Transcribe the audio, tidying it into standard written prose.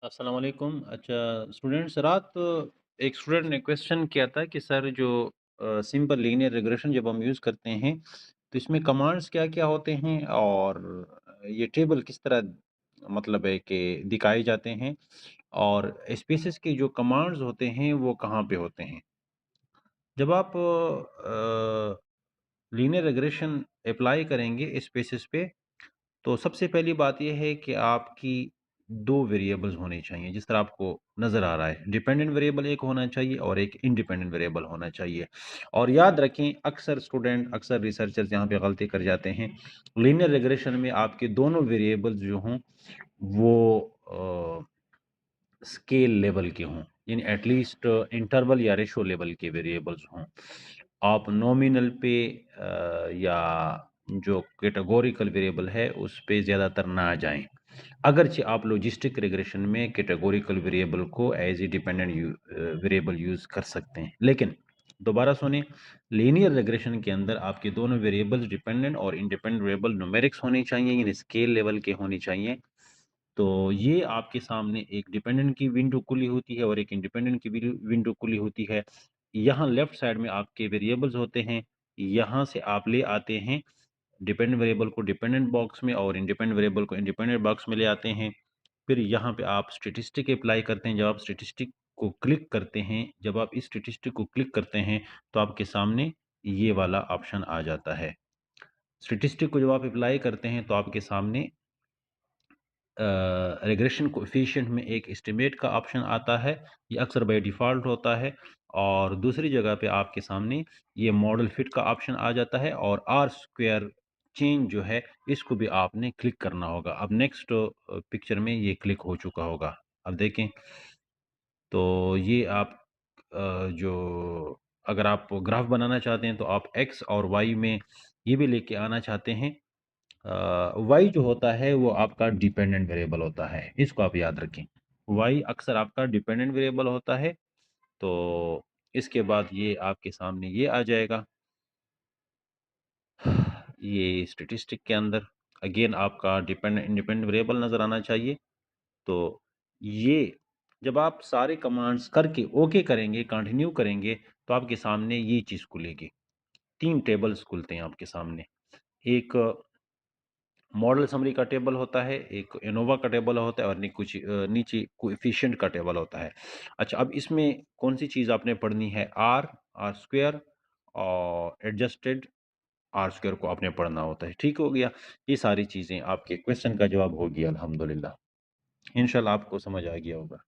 अस्सलाम वालेकुम। अच्छा स्टूडेंट्स, रात एक स्टूडेंट ने क्वेश्चन किया था कि सर जो सिंपल लीनियर रिग्रेशन जब हम यूज़ करते हैं तो इसमें कमांड्स क्या-क्या होते हैं और ये टेबल किस तरह मतलब है कि दिखाए जाते हैं और स्पेसेस के जो कमांड्स होते हैं वो कहाँ पे होते हैं? जब आप लीनियर रिग्रेशन अप्लाई करेंगे स्पेसेस पे तो सबसे पहली बात ये है कि आपकी 2 वेरिएबल्स होने चाहिए, जिस तरह आपको नज़र आ रहा है। डिपेंडेंट वेरिएबल एक होना चाहिए और एक इंडिपेंडेंट वेरिएबल होना चाहिए। और याद रखें, अक्सर स्टूडेंट, अक्सर रिसर्चर्स यहाँ पे गलती कर जाते हैं। लीनियर रिग्रेशन में आपके दोनों वेरिएबल्स जो हों, वो स्केल लेवल के हों, यानी एटलीस्ट इंटरवल या रेशो लेवल के वेरिएबल्स हों। आप नॉमिनल पे या जो कैटेगोरिकल वेरिएबल है उस पे ज़्यादातर ना जाएँ। अगरचे आप लॉजिस्टिक रिग्रेशन में कैटेगोरिकल वेरिएबल को as a dependent variable use कर सकते हैं। लेकिन दोबारा सुनें, लीनियर रिग्रेशन के अंदर आपके दोनों वेरिएबल्स डिपेंडेंट और इंडिपेंडेंट वेरिएबल न्यूमेरिक्स होने चाहिए, यानी स्केल लेवल के होने चाहिए। तो ये आपके सामने एक डिपेंडेंट की विंडो खुली होती है और एक इंडिपेंडेंट की विंडो खुली होती है। यहाँ लेफ्ट साइड में आपके वेरिएबल्स होते हैं, यहाँ से आप ले आते हैं डिपेंडेंट वेरिएबल को डिपेंडेंट बॉक्स में और इंडिपेंडेंट वेरिएबल को इंडिपेंडेंट बॉक्स में ले आते हैं। फिर यहाँ पे आप स्टैटिस्टिक अप्लाई करते हैं। जब आप स्टैटिस्टिक को क्लिक करते हैं, जब आप इस स्टैटिस्टिक को क्लिक करते हैं, तो आपके सामने ये वाला ऑप्शन आ जाता है। स्टैटिस्टिक को जब आप अप्लाई करते हैं, तो आपके सामने रिग्रेशन कोएफ़िशिएंट में एक एस्टिमेट का ऑप्शन आता है, ये अक्सर बाय डिफ़ॉल्ट होता है और दूसरी जगह पे आपके सामने ये मॉडल फिट का ऑप्शन आ जाता है और आर स्क्वायर चेंज जो है, इसको भी आपने क्लिक करना होगा। अब नेक्स्ट पिक्चर में ये क्लिक हो चुका होगा। अब देखें, तो ये आप जो अगर आप ग्राफ़ बनाना चाहते हैं, तो आप एक्स और वाई में ये भी लेके आना चाहते हैं। वाई जो होता है वो आपका डिपेंडेंट वेरिएबल होता है, इसको आप याद रखें। वाई अक्सर आपका डिपेंडेंट वेरिएबल होता है, तो इसके बाद ये आपके सामने ये आ जाएगा। ये स्टैटिस्टिक के अंदर अगेन आपका डिपेंडेंट इंडिपेंडेंट वेरिएबल नज़र आना चाहिए। तो ये जब आप सारे कमांड्स करके ओके करेंगे, कंटिन्यू करेंगे, तो आपके सामने ये चीज़ खुलेगी। 3 टेबल्स खुलते हैं आपके सामने। एक मॉडल समरी का टेबल होता है, एक एनोवा का टेबल होता है और नीचे कोएफ़िशिएंट का टेबल होता है। अच्छा, अब इसमें कौन-सी चीज़ आपने पढ़नी है? आर, आर स्क्वायर और एडजस्टेड आर स्क्वायर को आपने पढ़ना होता है। ठीक हो गया? ये सारी चीज़ें आपके क्वेश्चन का जवाब होगी अल्हम्दुलिल्लाह। इंशाल्लाह आपको समझ आ गया होगा।